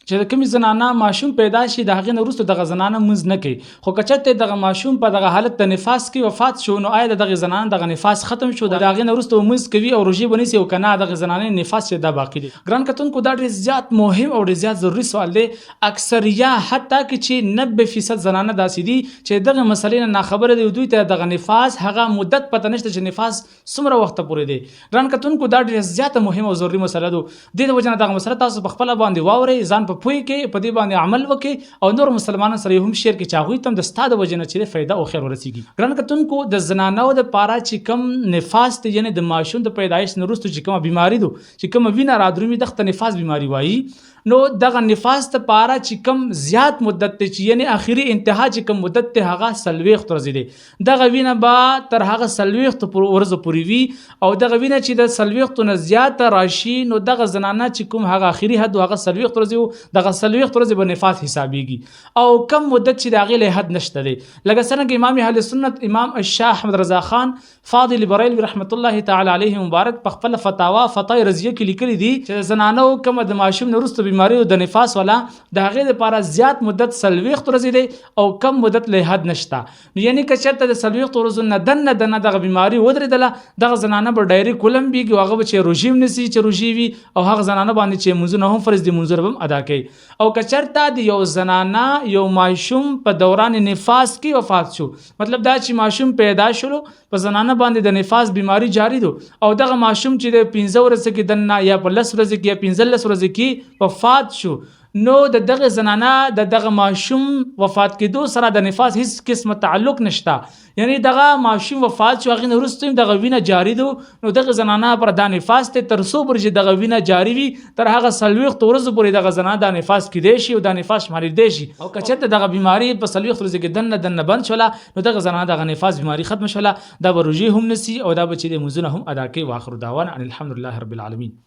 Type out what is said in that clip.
چې کومې زنانه ماشوم پیدا شي د هغې نه وروسته دغه زنانه لمونځ نه کوي، خو که چېرته دغه ماشوم په دغه حالت د نفاس کې وفات شو، نو آیا د دغې زنانه دغه نفاس ختم شو، د هغې نه وروسته لمونځ کوي او روژې به نیسي، او که نه دغې زنانې نفاس چې دا باقي دی؟ ګران کتونکو دا ډېر زیات مهم او ډېر زیات ضروري سوال دی. اکثریه حتی که چې 90% زنانه داسې دي چې دغه مسلې نه ناخبره دي، دوی ته دغه نفاس هغه مدت پته نشته چې نفاس څومره وخته پورې دی. ګران کتونکو دا ډېره زیاته مهمه او ضروري مسله ده. د دې وجه نه دغه مسله تاسو په خپله باندې واورئ، ځان په پوه کړئ، په دې باندې عمل وکړئ او نور مسلمانانو سره یې هم شیر کړئ چې هغوی ته هم د ستا د وجې نه چې فایده او خیر ورسېږي. ګران کتونکو د زنانو دپاره چې کوم نفاس دی، یعنې د ماشوم د پیدایش نه وروسته چې کومه بیماري ده، چې کومه وینه رادرومي دغه ته نفاس بیماري وایي، نو دغه نفاس دپاره چې کوم زیات مدت دی، چې یعنې اخري انتها چې کوم مدت دی هغه 40 ورځې دی. دغه وینه به تر هغه 40 ورځو پورې وي، او دغه وینه چې د 40 نه زیاته راشي، نو دغه زنانه چې کوم هغه اخري حد هغه 40 ورځې و، دغه 40 ورځې به نفاس حسابېږي، او کم مدت چې د هغې له حد نشته دی. لکه څرنګه امام اهل سنت امام الشاه احمد رضا خان فاضل بریلوي رحمت الله تعالی علیه مبارک په خپله فتاوی رضیه کې لیکلي دي چې د زنانو کومه د ماشوم نه وروسته بیماري او د نفاس والا د هغې دپاره زیات مدت 40 ورځې دی او کم مدت له حد نشته. نو یعنې که چېرته د 40 ورځو نه دننه دغه بیماري ودرېدله، دغه زنانه به ډایرکټ ولمبېږي او هغه به چې روژې هم نیسي چې روژې وي، او هغه زنانه باندې چې لمونځونه هم فرض دي لمونځونه به هم ادا کوي. او که چېرته د یو زنانه یو ماشوم په دوران نفاس کې وفات شو، مطلب دا چې ماشوم پیدا شلو، په زنانه باندې د نفاس بیماری جاری دو، او دغه ماشوم چې د 15 ورځې کې دننه یا په 10 ورځې کې یا 15 ورځې کې وفات شو، نو د دغه زنانه د دغه ماشوم وفات کېدو سره د نفاس هیڅ قسمه تعلق نشته. یعنی دغه ماشوم وفات شو، هغې نه وروسته دغه وینه جاری ده، نو دغه زنانه پر دا نفاس دی تر څو پورې چې دغه وینه جاری وي، تر هغه 40 ورځو پورې دغه زنانه دا نفاس کیدی شي او دا نفاس شمارېدی شي. او که چېرته دغه بیماري په 40 ورځې کې دننه بند شوله، نو دغه زنانه دغه نفاس بیماري ختمه شوله، دا به روژې هم نیسي او دا به چې د لمونځونه هم ادا کوي. واخر دعوانا ان الحمدلله رب العالمین.